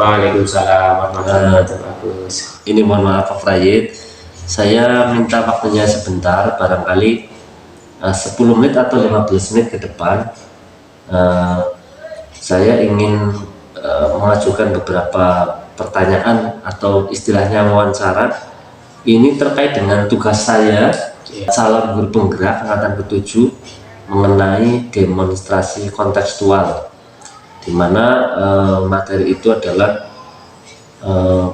Waalaikumsalam warahmatullahi wabarakatuh. Ini mohon maaf Pak Prayit, saya minta waktunya sebentar, barangkali 10 menit atau 15 menit ke depan. Saya ingin mengajukan beberapa pertanyaan atau istilahnya wawancara. Ini terkait dengan tugas saya, calon guru penggerak angkatan ke-7, mengenai demonstrasi kontekstual, di mana materi itu adalah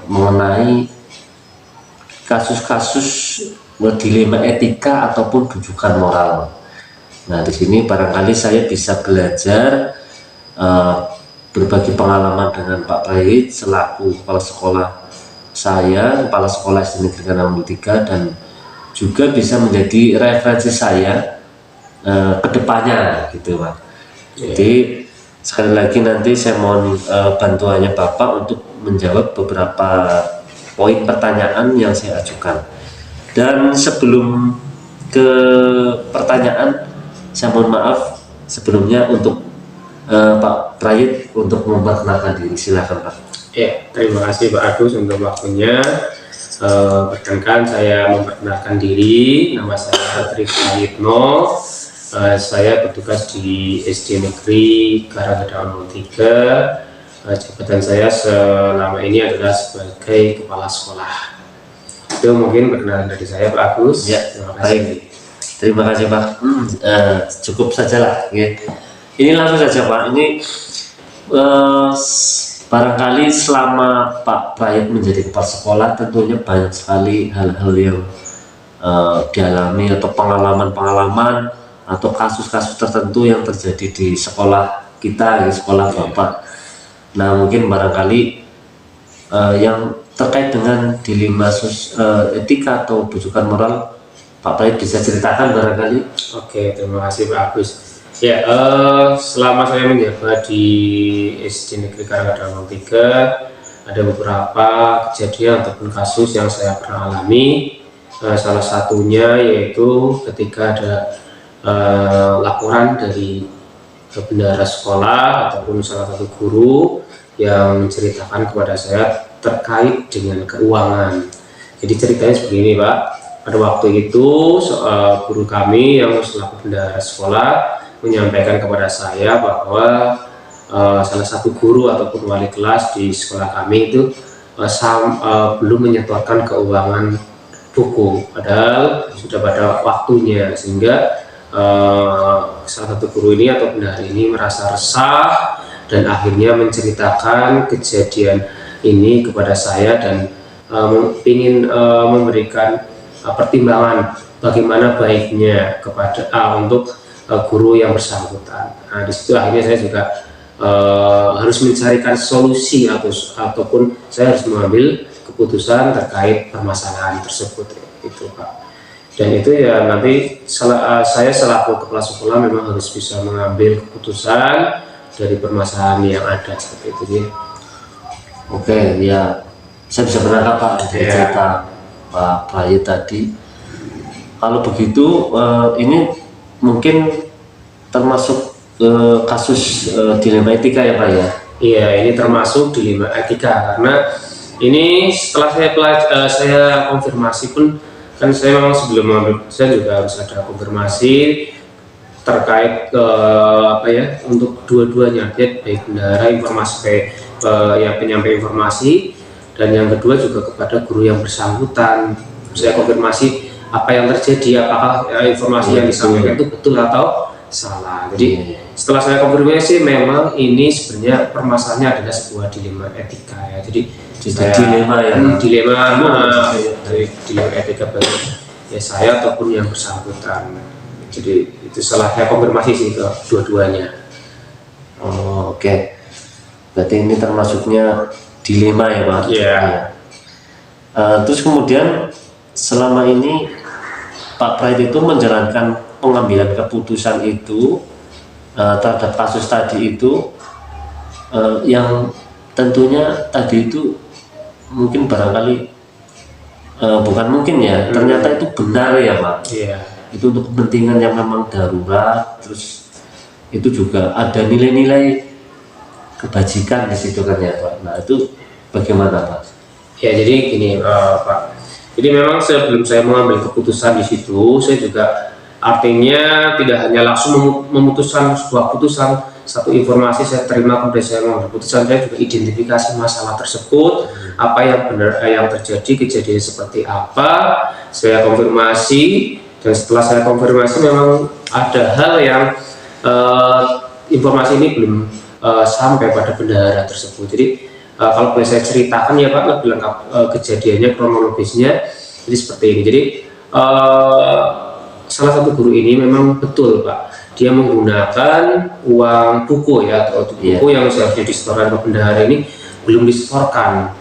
mengenai kasus-kasus dilema etika ataupun rujukan moral. Nah, di sini barangkali saya bisa belajar berbagi pengalaman dengan Pak Prayit selaku kepala sekolah saya, kepala sekolah SD Negeri 63, dan juga bisa menjadi referensi saya ke depannya gitu Pak. Jadi sekali lagi nanti saya mohon bantuannya Bapak untuk menjawab beberapa poin pertanyaan yang saya ajukan. Dan sebelum ke pertanyaan, saya mohon maaf sebelumnya untuk Pak Prayit untuk memperkenalkan diri, silakan Pak. Ya, terima kasih Pak Agus untuk waktunya. Perkenalkan, saya memperkenalkan diri, nama saya Tri Prayitno. Saya bertugas di SD Negeri Karangkedang 03. Jabatan saya selama ini adalah sebagai kepala sekolah. Itu mungkin perkenalan dari saya Pak Agus. Ya, baik. Terima kasih Pak. Cukup sajalah. Ya. Ini langsung saja Pak. Ini barangkali selama Pak Prayit menjadi kepala sekolah, tentunya banyak sekali hal-hal yang dialami atau pengalaman-pengalaman atau kasus-kasus tertentu yang terjadi di sekolah kita, di sekolah Bapak. Nah, mungkin barangkali yang terkait dengan dilema etika atau rujukan moral, Pak Prayit bisa ceritakan barangkali. Oke, terima kasih Pak Agus. Ya, selama saya menjabat di SD Negeri Karangkedang 03, ada beberapa kejadian ataupun kasus yang saya pernah alami. Salah satunya yaitu ketika ada laporan dari bendahara sekolah ataupun salah satu guru yang menceritakan kepada saya terkait dengan keuangan. Jadi ceritanya seperti ini Pak. Pada waktu itu guru kami yang selaku bendahara sekolah menyampaikan kepada saya bahwa salah satu guru ataupun wali kelas di sekolah kami itu belum menyetorkan keuangan buku, padahal sudah pada waktunya, sehingga salah satu guru ini atau bendahara ini merasa resah dan akhirnya menceritakan kejadian ini kepada saya dan ingin memberikan pertimbangan bagaimana baiknya kepada untuk guru yang bersangkutan. Nah, di situ akhirnya saya juga harus mencarikan solusi ataupun saya harus mengambil keputusan terkait permasalahan tersebut, itu Pak. Dan itu ya nanti saya selaku kepala sekolah memang harus bisa mengambil keputusan dari permasalahan yang ada seperti itu ya. Oke, ya saya bisa menangkap Pak dari cerita Pak Prayit tadi. Kalau begitu ini mungkin termasuk kasus dilema etika ya Pak ya? Iya, ini termasuk dilema etika karena ini setelah saya konfirmasi pun, kan saya memang sebelum mengambil saya juga harus ada konfirmasi terkait untuk dua-duanya, baik bendahara informasi yang penyampai informasi, dan yang kedua juga kepada guru yang bersangkutan. Saya konfirmasi apa yang terjadi, apakah informasi yang disampaikan itu betul atau salah. Jadi setelah saya konfirmasi memang ini sebenarnya permasalahannya adalah sebuah dilema etika ya. Jadi dilema etika bagi ya saya ataupun yang bersangkutan. Jadi itu salah saya konfirmasi sih ke dua-duanya. Oh, oke. Berarti ini termasuknya dilema ya Pak? Iya. Terus kemudian selama ini Pak Prayit itu menjalankan pengambilan keputusan itu terhadap kasus tadi itu yang tentunya tadi itu mungkin barangkali bukan mungkin ya, ternyata itu benar ya Pak. Iya. Itu untuk kepentingan yang memang darurat, terus itu juga ada nilai-nilai kebajikan di situ kan ya Pak. Nah itu bagaimana Pak? Ya jadi gini Pak, jadi memang sebelum saya mengambil keputusan di situ, saya juga artinya tidak hanya langsung memutuskan sebuah putusan, satu informasi saya terima kemudian saya mengambil keputusan, saya juga identifikasi masalah tersebut, apa yang benar yang terjadi, kejadian seperti apa, saya konfirmasi, dan setelah saya konfirmasi memang ada hal yang informasi ini belum sampai pada bendahara tersebut. Jadi kalau boleh saya ceritakan ya Pak, lebih lengkap kejadiannya, kronologisnya. Jadi seperti ini. Jadi salah satu guru ini memang betul Pak, dia menggunakan uang buku ya, atau buku yang seharusnya disetorkan ke bendahara ini belum disetorkan.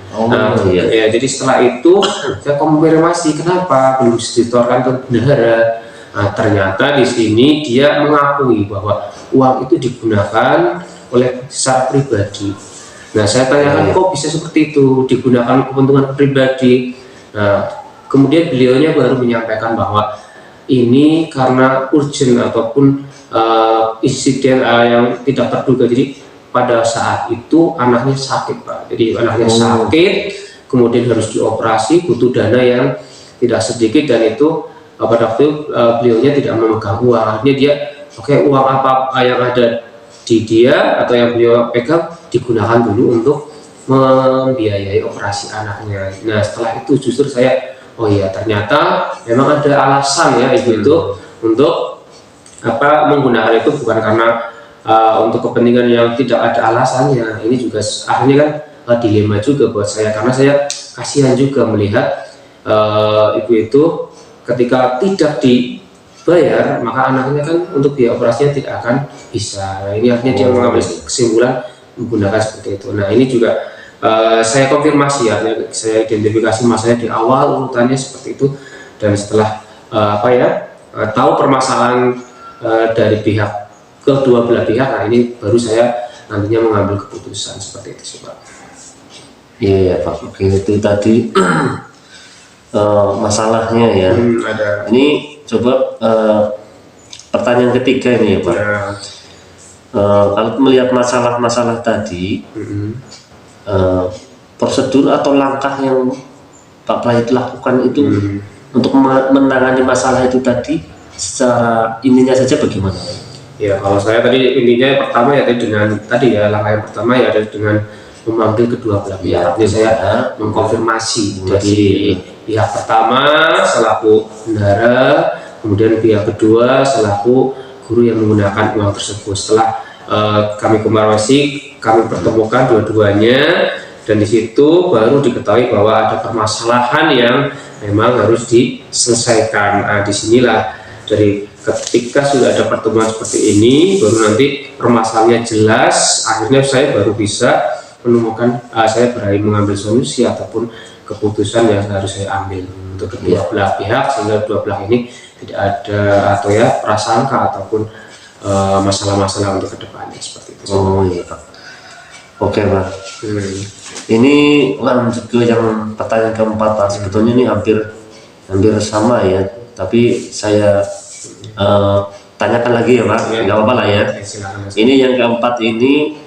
Ya, jadi setelah itu saya konfirmasi kenapa belum disetorkan ke bendahara. Nah, ternyata di sini dia mengakui bahwa uang itu digunakan oleh secara pribadi. Nah, saya tanyakan kok bisa seperti itu, digunakan kepentingan pribadi. Nah, kemudian beliaunya baru menyampaikan bahwa ini karena urgent ataupun insiden yang tidak terduga. Jadi pada saat itu anaknya sakit Pak. Jadi anaknya sakit, kemudian harus dioperasi, butuh dana yang tidak sedikit, dan itu pada waktu itu beliaunya tidak memegang uang. Akhirnya dia uang apa yang ada di dia atau yang beliau pegang digunakan dulu untuk membiayai operasi anaknya. Nah, setelah itu justru saya, oh iya ternyata memang ada alasan ya ibu itu untuk menggunakan itu, bukan karena untuk kepentingan yang tidak ada alasannya. Ini juga akhirnya kan dilema juga buat saya, karena saya kasihan juga melihat ibu itu ketika tidak dibayar, maka anaknya kan untuk biaya operasinya tidak akan bisa. Nah, ini akhirnya dia mengambil kesimpulan menggunakan seperti itu. Nah, ini juga saya konfirmasi ya, saya identifikasi masalahnya di awal urutannya seperti itu, dan setelah tahu permasalahan dari pihak kedua belah pihak, nah ini baru saya nantinya mengambil keputusan seperti itu sih Pak. Iya Pak, oke, itu tadi masalahnya ya. Ada. Ini coba pertanyaan ketiga ini ya Pak. Kalau melihat masalah-masalah tadi, prosedur atau langkah yang Pak Prayit lakukan itu untuk menangani masalah itu tadi, secara intinya saja bagaimana? Ya, kalau saya tadi intinya pertama ya dengan tadi ya, langkah yang pertama ya ada dengan memanggil kedua belah pihak. Jadi saya mengkonfirmasi dari pihak pertama selaku bendahara, kemudian pihak kedua selaku guru yang menggunakan uang tersebut. Setelah kami konfirmasi, kami pertemukan dua-duanya, dan di situ baru diketahui bahwa ada permasalahan yang memang harus diselesaikan. Nah, disinilah dari ketika sudah ada pertemuan seperti ini, baru nanti permasalahannya jelas, akhirnya saya baru bisa menemukan, saya berani mengambil solusi ataupun keputusan yang harus saya ambil untuk kedua belah pihak, sehingga kedua belah ini tidak ada prasangka ataupun masalah-masalah untuk kedepannya seperti itu. Oh iya Pak. Oke Pak. Ini lanjut ke yang pertanyaan keempat Pak. Sebetulnya ini hampir sama ya, tapi saya tanyakan lagi ya Pak. Nggak apa-apa lah ya. Ini yang keempat ini,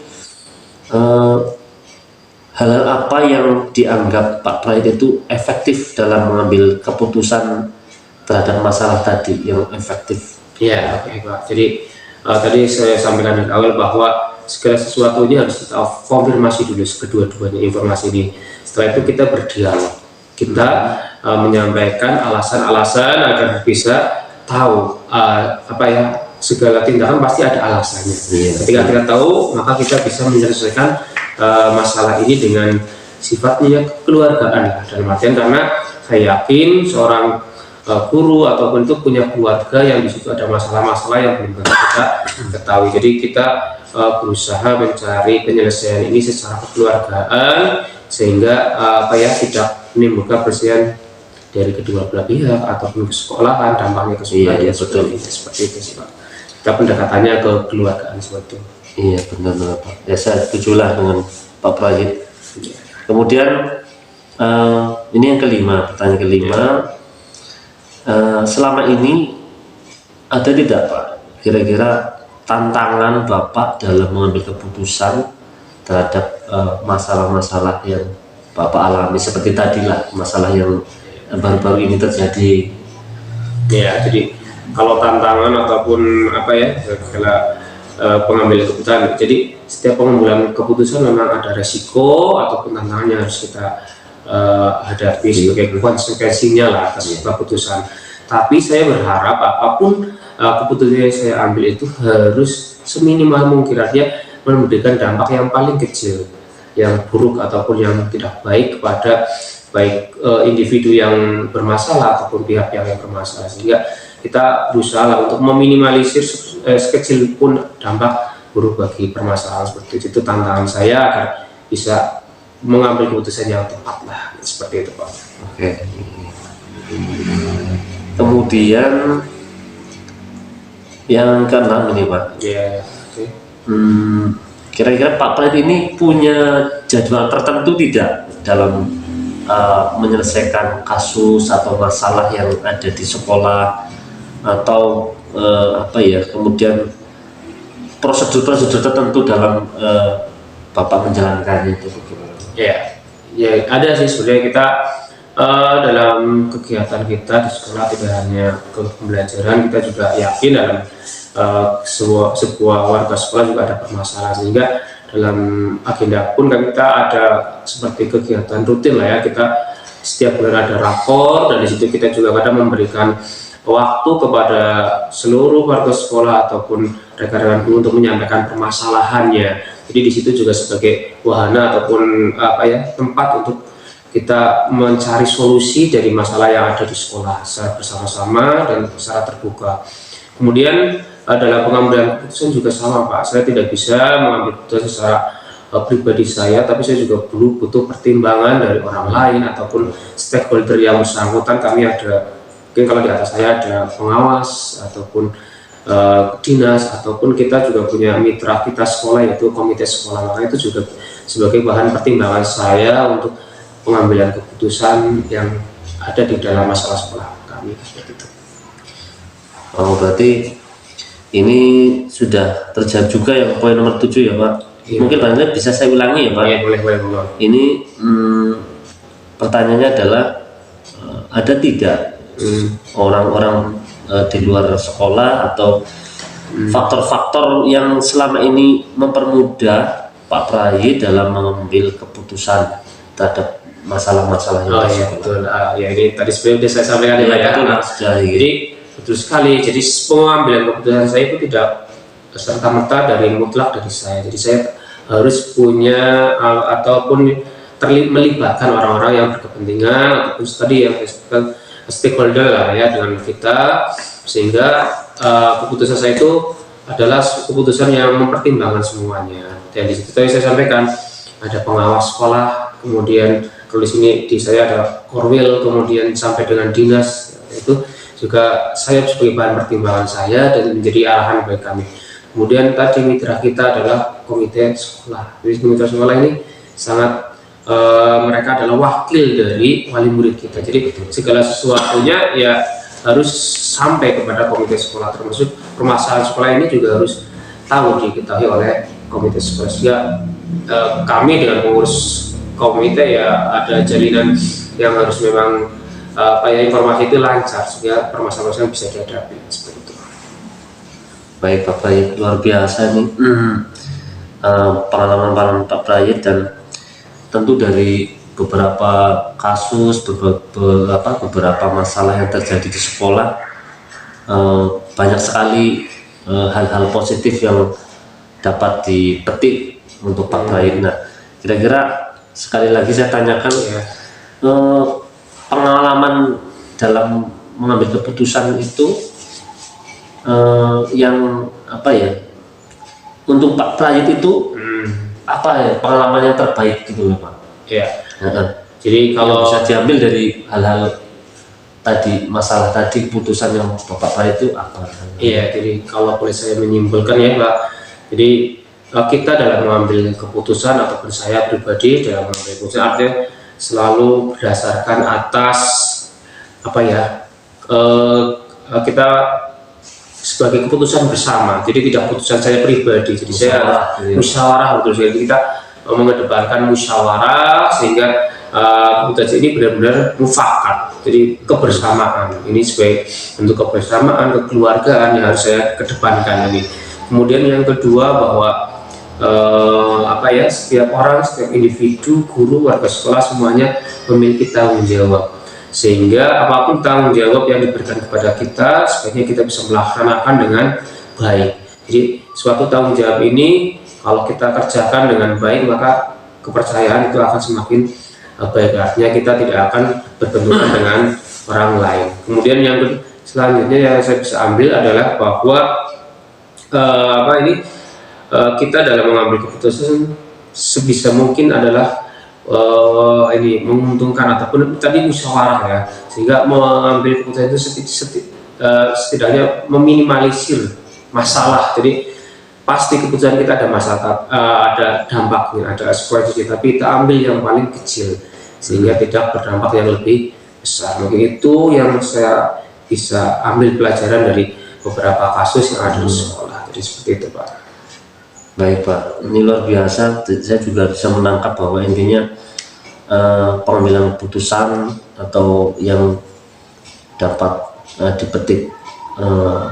hal apa yang dianggap Pak Prayit itu efektif dalam mengambil keputusan terhadap masalah tadi yang efektif? Ya, oke Pak. Jadi tadi saya sampaikan di awal bahwa segala sesuatunya harus kita konfirmasi dulu kedua-duanya informasi ini. Setelah itu kita berdialog, kita menyampaikan alasan-alasan agar bisa tahu segala tindakan pasti ada alasannya. Ketika kita tahu, maka kita bisa menyelesaikan masalah ini dengan sifatnya kekeluargaan, dalam artian karena saya yakin seorang guru ataupun itu punya keluarga yang di situ ada masalah-masalah yang belum kita ketahui. Jadi kita berusaha mencari penyelesaian ini secara kekeluargaan, sehingga tidak menimbulkan perselisihan dari kedua belah pihak ataupun ke sekolahan, dampaknya ke sekolah. Iya, betul. Seperti itu sih Pak. Kita pendekatannya ke keluargaan seperti itu. Iya benar Pak. Ya saya setujulah dengan Pak Prayit. Kemudian ini yang kelima, pertanyaan kelima. Selama ini ada tidak Pak kira-kira tantangan Bapak dalam mengambil keputusan terhadap masalah-masalah yang Bapak alami seperti tadilah masalah yang baru-baru ini terjadi. Ya, jadi kalau tantangan ataupun apa ya, segala pengambilan keputusan. Jadi setiap pengambilan keputusan memang ada resiko ataupun tantangan yang harus kita hadapi sebagai konsekuensinya lah atas keputusan. Tapi saya berharap apapun keputusan yang saya ambil itu harus seminimal mungkin, artinya memberikan dampak yang paling kecil, yang buruk ataupun yang tidak baik kepada baik individu yang bermasalah ataupun pihak yang bermasalah, sehingga kita berusaha untuk meminimalisir sekecil pun dampak buruk bagi permasalahan seperti itu. Tantangan saya agar bisa mengambil keputusan yang tepat lah, seperti itu Pak. Oke. Kemudian yang keenam ini Pak. Ya. Oke. Kira-kira Pak Praid ini punya jadwal tertentu tidak dalam menyelesaikan kasus atau masalah yang ada di sekolah, atau apa ya, kemudian prosedur-prosedur tertentu dalam Bapak menjalankannya itu? Ya, ya ada sih sebenarnya. Kita dalam kegiatan kita di sekolah tidak hanya ke pembelajaran, kita juga yakin dalam sebuah warga sekolah juga ada permasalahan, sehingga dalam agenda pun kan kita ada seperti kegiatan rutin lah ya. Kita setiap bulan ada rapor, dan di situ kita juga kadang memberikan waktu kepada seluruh warga sekolah ataupun rekan-rekan guru untuk menyampaikan permasalahannya. Jadi di situ juga sebagai wahana ataupun apa ya, tempat untuk kita mencari solusi dari masalah yang ada di sekolah secara bersama-sama dan secara terbuka. Kemudian dalam pengambilan keputusan juga sama Pak, saya tidak bisa mengambil keputusan secara pribadi saya, tapi saya juga butuh pertimbangan dari orang lain ataupun stakeholder yang bersangkutan. Kami ada, mungkin kalau di atas saya ada pengawas ataupun dinas, ataupun kita juga punya mitra kita sekolah yaitu komite sekolah. Maka itu juga sebagai bahan pertimbangan saya untuk pengambilan keputusan yang ada di dalam masalah sekolah kami, seperti itu. Oh, berarti ini sudah terjadi juga yang poin nomor 7 ya Pak. Iya. Mungkin barangkali bisa saya ulangi ya Pak. Iya, boleh. Ini pertanyaannya adalah ada tidak orang-orang di luar sekolah atau faktor-faktor yang selama ini mempermudah Pak Praid dalam mengambil keputusan terhadap masalah-masalah yang iya, betul. Ya ini tadi sebenarnya saya sampaikan ya. Jadi betul sekali. Jadi pengambilan keputusan saya itu tidak serta-merta dari mutlak dari saya. Jadi saya harus punya ataupun melibatkan orang-orang yang berkepentingan ataupun tadi yang disebutkan stakeholder lah ya dengan kita, sehingga keputusan saya itu adalah keputusan yang mempertimbangkan semuanya. Dan di situ tadi saya sampaikan ada pengawas sekolah, kemudian kalau di sini di saya ada korwil, kemudian sampai dengan dinas, itu juga saya sebagai bahan pertimbangan saya dan menjadi arahan bagi kami. Kemudian tadi mitra kita adalah komite sekolah. Jadi komite sekolah ini sangat mereka adalah wakil dari wali murid kita. Jadi segala sesuatunya ya harus sampai kepada komite sekolah, termasuk permasalahan sekolah ini juga harus tahu diketahui oleh komite sekolah. Sehingga kami dengan pengurus komite ya ada jalinan yang harus memang informasi itu lancar sehingga permasalahan bisa dihadapi, seperti itu. Baik Pak Praid, luar biasa nih pengalaman Pak Praid, dan tentu dari beberapa kasus, beberapa masalah yang terjadi di sekolah, banyak sekali hal-hal positif yang dapat dipetik untuk Pak Praid. Nah, kira-kira sekali lagi saya tanyakan, pengalaman dalam mengambil keputusan itu yang apa ya, untuk Pak Praid itu apa ya pengalaman yang terbaik gitu ya Pak? Iya. Jadi kalau bisa diambil dari hal-hal tadi, masalah tadi, keputusan yang Bapak Praid itu apa? Iya, jadi kalau boleh saya menyimpulkan ya Pak, jadi kita dalam mengambil keputusan ataupun saya pribadi dalam mengambil keputusan artinya selalu berdasarkan atas apa ya, kita sebagai keputusan bersama, jadi tidak keputusan saya pribadi. Jadi saya musyawarah, betul sekali. Kita mengedepankan musyawarah sehingga keputusan ini benar-benar mufakat, jadi kebersamaan. Ini sebagai bentuk kebersamaan, kekeluargaan yang harus saya kedepankan ini. Kemudian yang kedua bahwa setiap orang, setiap individu, guru, warga sekolah semuanya memiliki tanggung jawab, sehingga apapun tanggung jawab yang diberikan kepada kita sebaiknya kita bisa melaksanakan dengan baik. Jadi suatu tanggung jawab ini kalau kita kerjakan dengan baik, maka kepercayaan itu akan semakin baik, artinya kita tidak akan berbenturan dengan orang lain. Kemudian yang selanjutnya yang saya bisa ambil adalah bahwa kita dalam mengambil keputusan sebisa mungkin adalah menguntungkan ataupun tadi musyawarah ya, sehingga mengambil keputusan itu setidaknya meminimalisir masalah. Jadi pasti keputusan kita ada masalah, ada dampaknya, ada konsekuensinya, tapi kita ambil yang paling kecil sehingga tidak berdampak yang lebih besar. Mungkin itu yang saya bisa ambil pelajaran dari beberapa kasus yang ada di sekolah. Jadi seperti itu, Pak. Baik, Pak, ini luar biasa. Saya juga bisa menangkap bahwa intinya pengambilan keputusan atau yang dapat dipetik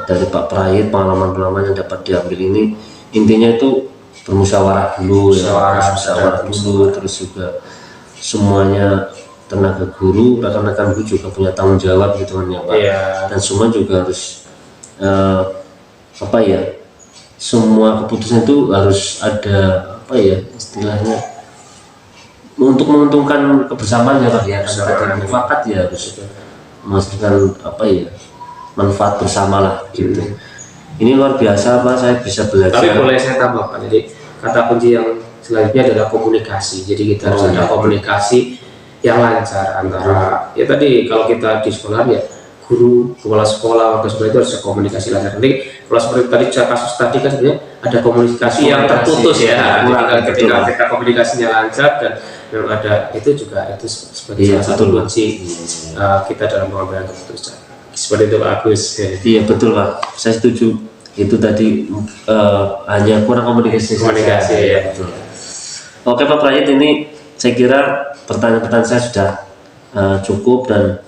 dari Pak Prayit, pengalaman-pengalaman yang dapat diambil ini intinya itu bermusyawarah dulu, musyawarah dulu, terus juga semuanya tenaga guru, rekan-rekan guru juga punya tanggung jawab gitu kan ya Pak. Dan semua juga harus semua keputusan itu harus ada istilahnya untuk menguntungkan kebersamaan ya Pak ya. Karena mufakat ya harus menghasilkan manfaat bersama lah gitu. Ini luar biasa Pak, saya bisa belajar. Tapi boleh saya tambahkan, jadi kata kunci yang selanjutnya adalah komunikasi. Jadi kita harus ada komunikasi yang lancar antara tadi kalau kita di sekolah ya guru, kepala sekolah, warga sekolah itu harus komunikasi lancar. Nanti kalau seperti tadi kasus tadi kan sebenarnya ada komunikasi yang terputus ya. Ketika kita komunikasinya lancar dan memang ada itu juga itu sebagai salah satu kunci kita dalam pengambilan keputusan. Seperti itu Pak Agus. Iya betul Pak, saya setuju. Itu tadi hanya kurang komunikasi ya. Betul. Oke Pak Prayit, ini saya kira pertanyaan-pertanyaan saya sudah cukup dan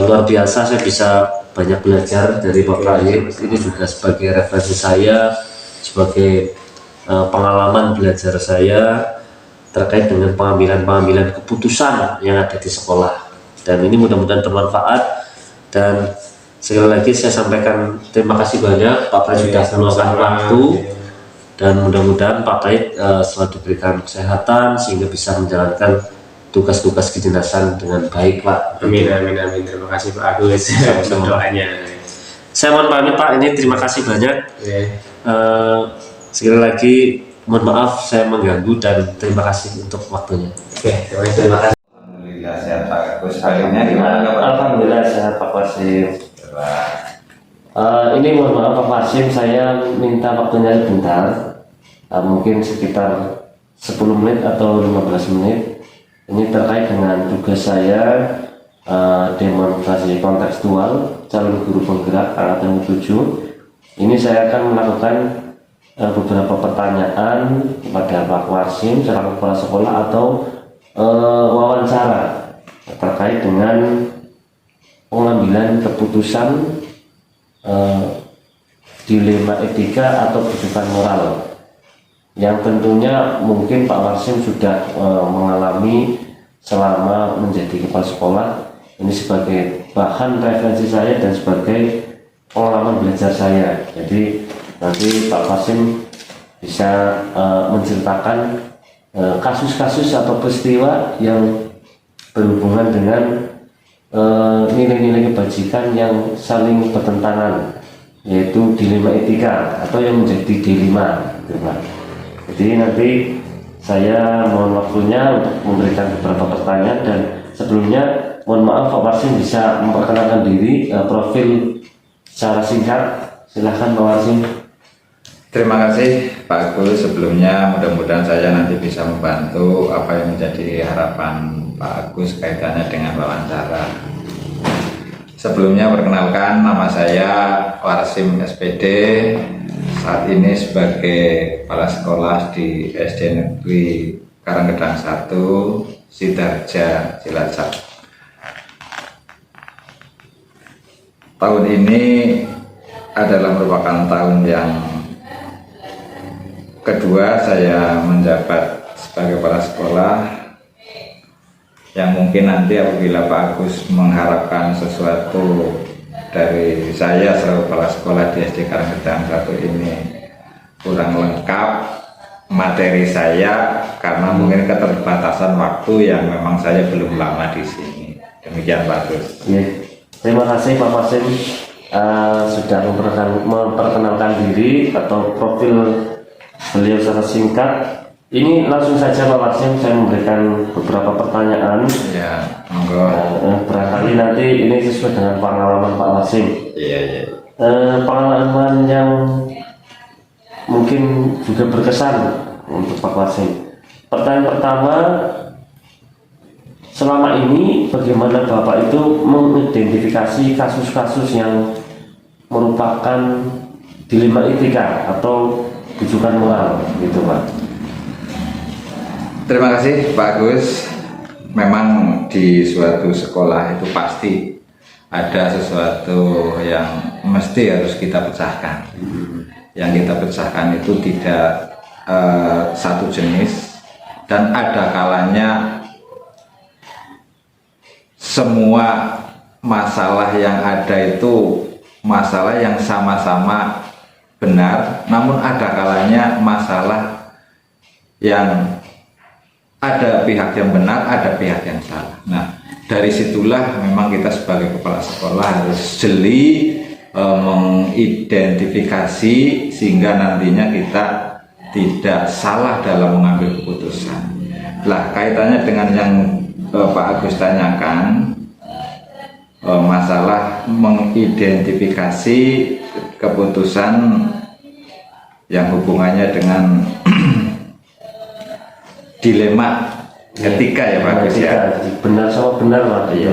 luar biasa. Saya bisa banyak belajar dari Pak Prayit. Ini juga sebagai referensi saya, sebagai pengalaman belajar saya terkait dengan pengambilan keputusan yang ada di sekolah. Dan ini mudah-mudahan bermanfaat. Dan sekali lagi saya sampaikan terima kasih banyak Pak Prayit sudah meluangkan waktu, dan mudah-mudahan Pak Prayit selalu diberikan kesehatan sehingga bisa menjalankan tugas-tugas kedinasan dengan baik Pak. Amin. Terima kasih Pak Agus doanya. Saya mohon pamit Pak, ini terima kasih banyak. Sekali lagi mohon maaf saya mengganggu dan terima kasih untuk waktunya. Terima kasih. Alhamdulillah sehat Pak Agus. Harinya gimana Pak? Alhamdulillah sehat Pak Wasim. Ini mohon maaf Pak Wasim, saya minta waktunya sebentar, mungkin sekitar 10 menit atau 15 menit. Ini terkait dengan tugas saya demonstrasi kontekstual calon guru penggerak angkatan 7. Ini saya akan melakukan beberapa pertanyaan kepada Pak Wasim selaku kepala sekolah atau wawancara terkait dengan pengambilan keputusan dilema etika atau kehidupan moral yang tentunya mungkin Pak Wasim sudah mengalami selama menjadi kepala sekolah. Ini sebagai bahan referensi saya dan sebagai pengalaman belajar saya. Jadi nanti Pak Wasim bisa menceritakan kasus-kasus atau peristiwa yang berhubungan dengan nilai-nilai kebajikan yang saling bertentangan, yaitu dilema etika atau yang menjadi dilema. Jadi nanti saya mohon waktunya untuk memberikan beberapa pertanyaan, dan sebelumnya mohon maaf Pak Wasim bisa memperkenalkan diri, profil secara singkat. Silahkan Pak Wasim. Terima kasih Pak Agus. Sebelumnya mudah-mudahan saya nanti bisa membantu apa yang menjadi harapan Pak Agus kaitannya dengan wawancara. Sebelumnya perkenalkan, nama saya Wasim SPD. Saat ini sebagai kepala sekolah di SD Negeri Karanggedang 1. Sidarja, Cilacap. Tahun ini adalah merupakan tahun yang kedua saya menjabat sebagai kepala sekolah, yang mungkin nanti apabila Pak Agus mengharapkan sesuatu dari saya selaku kepala sekolah di SD Karanggedang 1 ini kurang lengkap materi saya karena mungkin keterbatasan waktu yang memang saya belum lama di sini. Demikian Pak Agus. Ya. Terima kasih Pak Wasim sudah memperkenalkan diri atau profil beliau secara singkat. Ini langsung saja Pak Wasim, saya memberikan beberapa pertanyaan. Ya, monggo. Barangkali nanti ini sesuai dengan pengalaman Pak Wasim. Iya. Pengalaman yang mungkin juga berkesan untuk Pak Wasim. Pertanyaan pertama, selama ini bagaimana Bapak itu mengidentifikasi kasus-kasus yang merupakan dilema etika atau rujukan moral, gitu Pak? Terima kasih Pak Agus. Memang di suatu sekolah itu pasti ada sesuatu yang mesti harus kita pecahkan. Yang kita pecahkan itu tidak satu jenis, dan ada kalanya semua masalah yang ada itu masalah yang sama-sama benar, namun ada kalanya masalah yang ada pihak yang benar, ada pihak yang salah. Nah, dari situlah memang kita sebagai kepala sekolah harus jeli mengidentifikasi sehingga nantinya kita tidak salah dalam mengambil keputusan. Lah, kaitannya dengan yang Pak Agus tanyakan, masalah mengidentifikasi keputusan yang hubungannya dengan dilema etika ya Pak Agus ya. Benar sama benar Pak. Iya.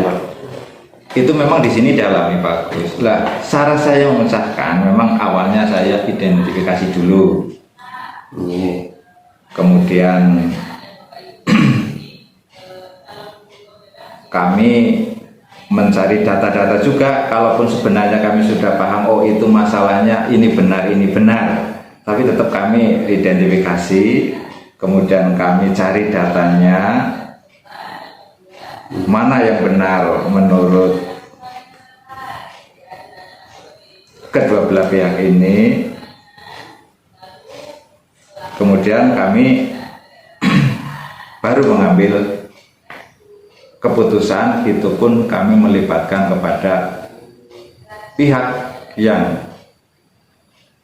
Itu memang di sini dialami Pak Agus. Lah, cara saya memecahkan memang awalnya saya identifikasi dulu. Kemudian kami mencari data-data juga, kalaupun sebenarnya kami sudah paham, oh itu masalahnya ini benar, tapi tetap kami identifikasi, kemudian kami cari datanya, mana yang benar menurut kedua belah pihak ini, kemudian kami baru mengambil keputusan. Itu pun kami melibatkan kepada pihak yang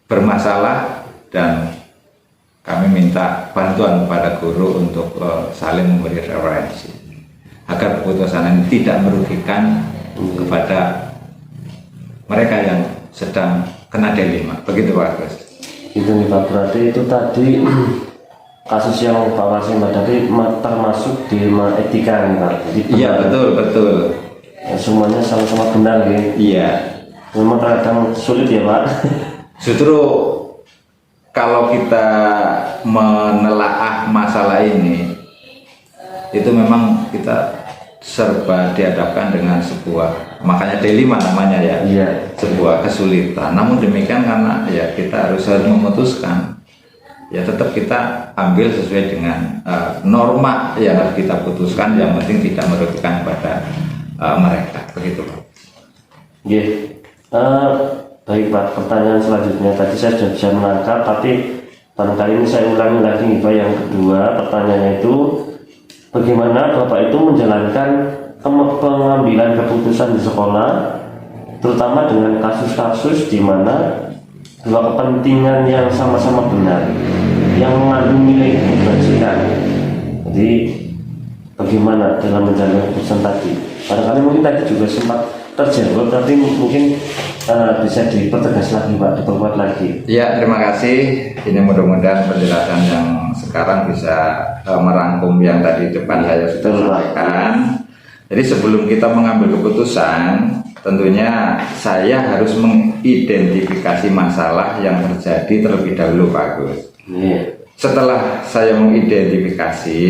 bermasalah dan kami minta bantuan kepada guru untuk saling memberi referensi agar keputusan ini tidak merugikan kepada mereka yang sedang kena dilema. Begitu Pak Agus. Itu nih Pak, berarti itu tadi kasus yang Pak Wasim tadi termasuk dilema etika nih Pak. Jadi iya betul. Ya, semuanya sama-sama benar gitu. Iya. Memang kadang sulit ya Pak. Justru kalau kita menelaah masalah ini, itu memang kita serba dihadapkan dengan sebuah, makanya dilema namanya ya. Iya. Sebuah kesulitan. Namun demikian karena ya kita harus memutuskan, ya tetap kita ambil sesuai dengan norma yang harus kita putuskan, yang penting tidak merugikan kepada mereka. Begitu Pak. Iya. Baik Pak, pertanyaan selanjutnya tadi saya sudah bisa menangkap, tapi barangkali ini saya ulangi lagi nih Pak. Yang kedua, pertanyaannya itu bagaimana Bapak itu menjalankan pengambilan keputusan di sekolah, terutama dengan kasus-kasus di mana dua kepentingan yang sama-sama benar, yang mengandung nilai kebajikan. Jadi bagaimana dalam menjalankan keputusan tadi? Barangkali mungkin tadi juga sempat terjawab, tapi mungkin bisa dipertegas lagi Pak, diperkuat lagi. Ya, terima kasih. Ini mudah-mudahan penjelasan yang sekarang bisa merangkum yang tadi depan saya sudah sampaikan. Jadi sebelum kita mengambil keputusan, tentunya saya harus mengidentifikasi masalah yang terjadi terlebih dahulu Pak Agus. Setelah saya mengidentifikasi,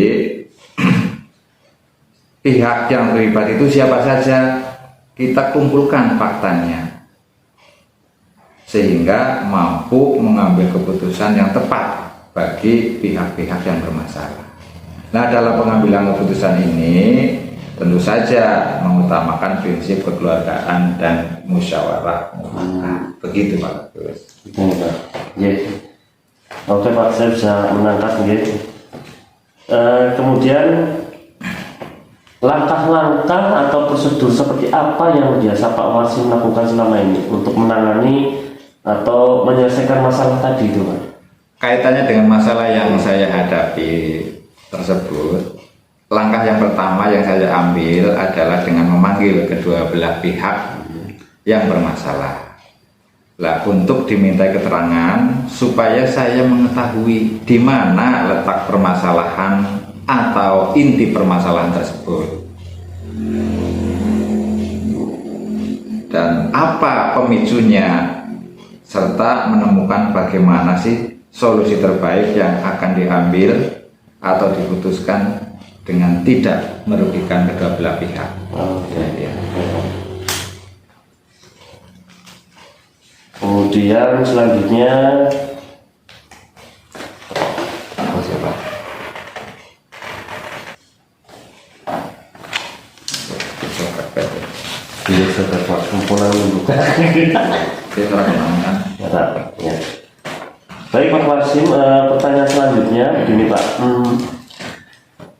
pihak yang terlibat itu siapa saja, kita kumpulkan faktanya sehingga mampu mengambil keputusan yang tepat bagi pihak-pihak yang bermasalah. Nah, dalam pengambilan keputusan ini tentu saja mengutamakan prinsip kekeluargaan dan musyawarah mufakat. Begitu Pak Agus. Ya. Oke Pak, saya bisa menangkap ya. Kemudian langkah-langkah atau prosedur seperti apa yang biasa Pak Wasim lakukan selama ini untuk menangani atau menyelesaikan masalah tadi itu Pak? Kaitannya dengan masalah yang saya hadapi tersebut, langkah yang pertama yang saya ambil adalah dengan memanggil kedua belah pihak yang bermasalah. Lah, untuk dimintai keterangan supaya saya mengetahui di mana letak permasalahan atau inti permasalahan tersebut dan apa pemicunya, serta menemukan bagaimana sih solusi terbaik yang akan diambil atau diputuskan dengan tidak merugikan kedua belah pihak. Oke. Kemudian selanjutnya ya. Baik Pak Wasim, pertanyaan selanjutnya begini Pak,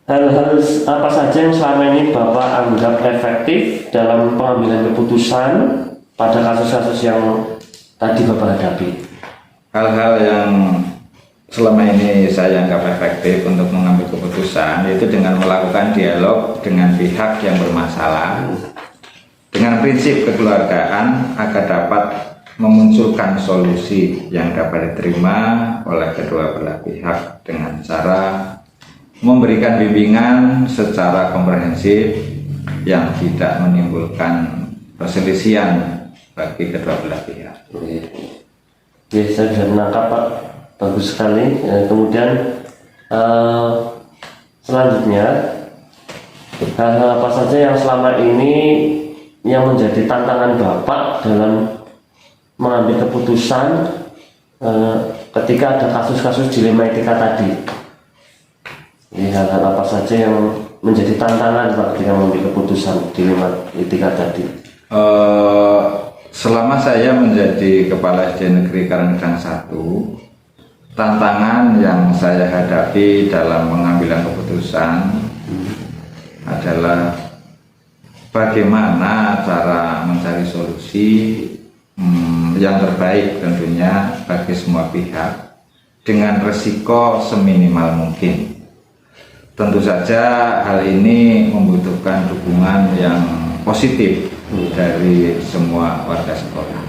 hal-hal apa saja yang selama ini Bapak anggap efektif dalam pengambilan keputusan pada kasus-kasus yang tadi Bapak hadapi? Hal-hal yang selama ini saya anggap efektif untuk mengambil keputusan yaitu dengan melakukan dialog dengan pihak yang bermasalah dengan prinsip kekeluargaan agar dapat memunculkan solusi yang dapat diterima oleh kedua belah pihak dengan cara memberikan bimbingan secara komprehensif yang tidak menimbulkan perselisihan bagi kedua belah pihak. Ya, saya bisa menangkap Pak, bagus sekali. Kemudian selanjutnya hal-hal apa saja yang selama ini yang menjadi tantangan Bapak dalam mengambil keputusan ketika ada kasus-kasus dilema etika tadi? Ini hal-hal apa saja yang menjadi tantangan Pak ketika mengambil keputusan dilema etika tadi? Selama saya menjadi Kepala SD Negeri Karangedang 1, tantangan yang saya hadapi dalam pengambilan keputusan adalah bagaimana cara mencari solusi yang terbaik tentunya bagi semua pihak dengan resiko seminimal mungkin. Tentu saja hal ini membutuhkan dukungan yang positif dari semua warga sekolah.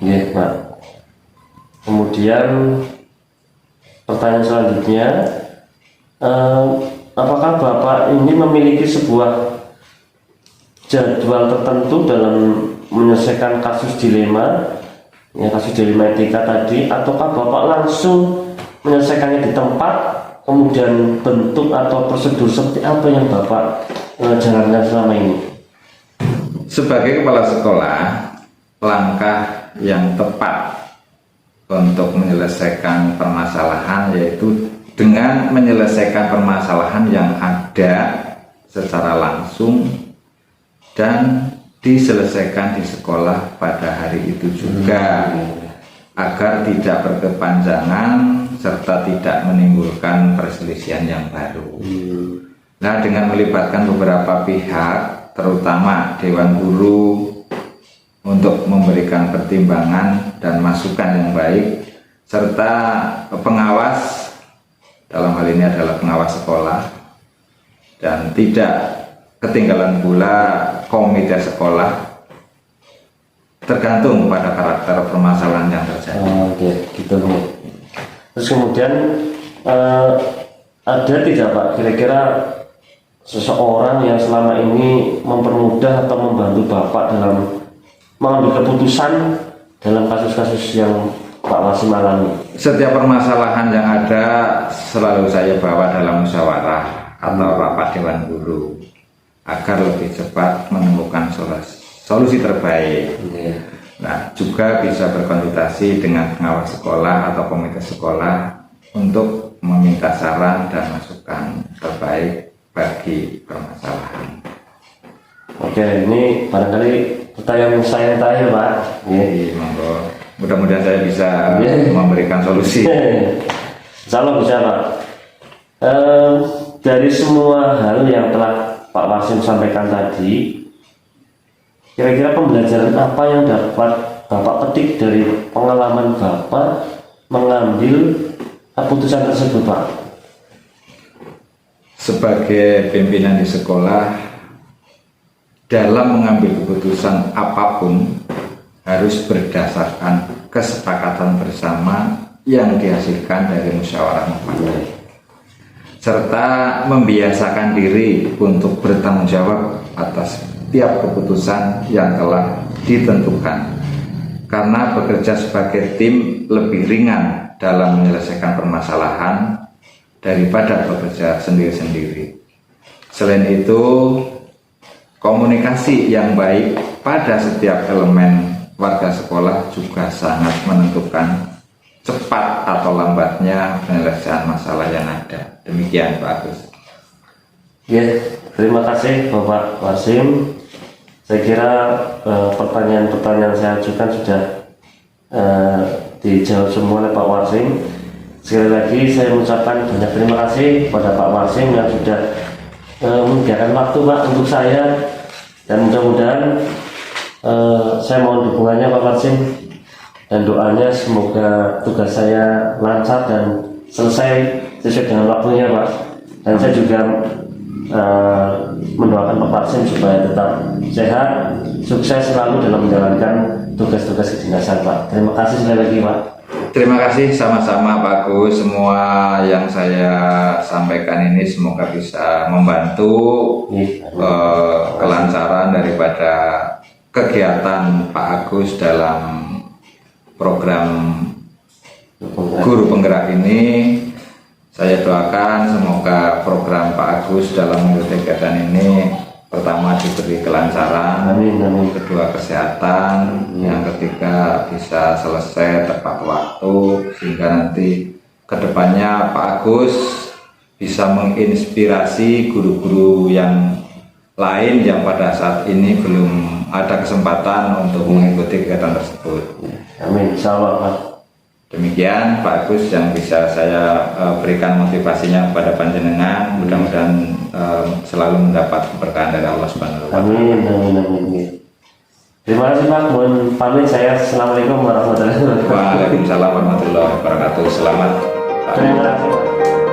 Ya, Pak. Kemudian pertanyaan selanjutnya, apakah Bapak ini memiliki sebuah jadwal tertentu dalam menyelesaikan kasus dilema etika tadi, ataukah Bapak langsung menyelesaikannya di tempat, kemudian bentuk atau prosedur seperti apa yang Bapak jalankan selama ini? Sebagai kepala sekolah, langkah yang tepat untuk menyelesaikan permasalahan yaitu dengan menyelesaikan permasalahan yang ada secara langsung dan diselesaikan di sekolah pada hari itu juga, agar tidak berkepanjangan serta tidak menimbulkan perselisihan yang baru. Nah, dengan melibatkan beberapa pihak terutama Dewan Guru untuk memberikan pertimbangan dan masukan yang baik, serta pengawas, dalam hal ini adalah pengawas sekolah, dan tidak ketinggalan pula komite sekolah, tergantung pada karakter permasalahan yang terjadi. Oke, gitu. Terus kemudian ada tidak Pak kira-kira seseorang yang selama ini mempermudah atau membantu Bapak dalam mengambil keputusan dalam kasus-kasus yang Pak Wasim alami? Setiap permasalahan yang ada selalu saya bawa dalam musyawarah atau rapat Dewan Guru agar lebih cepat menemukan solusi terbaik. Nah, juga bisa berkonsultasi dengan pengawas sekolah atau komite sekolah untuk meminta saran dan masukan terbaik bagi permasalahan. Oke, ini barangkali pertanyaan saya terakhir, Pak. Jadi, monggo. Mudah-mudahan saya bisa memberikan solusi. Insyaallah bisa, Pak. Dari semua hal yang telah Pak Wasim sampaikan tadi, kira-kira pembelajaran apa yang dapat Bapak petik dari pengalaman Bapak mengambil keputusan tersebut, Pak? Sebagai pimpinan di sekolah, dalam mengambil keputusan apapun harus berdasarkan kesepakatan bersama yang dihasilkan dari musyawarah mufakat, serta membiasakan diri untuk bertanggung jawab atas setiap keputusan yang telah ditentukan, karena bekerja sebagai tim lebih ringan dalam menyelesaikan permasalahan daripada bekerja sendiri-sendiri. Selain itu, komunikasi yang baik pada setiap elemen warga sekolah juga sangat menentukan cepat atau lambatnya penyelesaian masalah yang ada. Demikian Pak Agus. Ya, terima kasih Bapak Wasim. Saya kira pertanyaan-pertanyaan saya ajukan sudah dijawab semua oleh Pak Wasim. Sekali lagi saya mengucapkan banyak terima kasih kepada Pak Wasim yang sudah menyediakan waktu, Pak, untuk saya, dan mudah-mudahan saya mohon dukungannya Pak Wasim dan doanya semoga tugas saya lancar dan selesai sesuai dengan waktunya, Pak. Dan saya juga mendoakan Pak Wasim supaya tetap sehat, sukses selalu dalam menjalankan tugas-tugas kedinasan, Pak. Terima kasih sekali lagi, Pak. Terima kasih sama-sama Pak Agus. Semua yang saya sampaikan ini semoga bisa membantu kelancaran daripada kegiatan Pak Agus dalam program guru penggerak ini. Saya doakan semoga program Pak Agus dalam mengikuti kegiatan ini, pertama diberi kelancaran, Amin. kedua kesehatan, yang ketiga bisa selesai tepat waktu, sehingga nanti kedepannya Pak Agus bisa menginspirasi guru-guru yang lain yang pada saat ini belum ada kesempatan untuk mengikuti kegiatan tersebut. Amin, insyaallah, Pak. Demikian Pak Agus yang bisa saya berikan motivasinya kepada panjenengan. Mudah-mudahan selalu mendapat keberkahan dari Allah Subhanahu wa Ta'ala. Amin. Terima kasih, Pak. Mohon pamit saya. Assalamualaikum warahmatullahi wabarakatuh. Waalaikumsalam warahmatullahi wabarakatuh. Selamat. Terima kasih, Pak.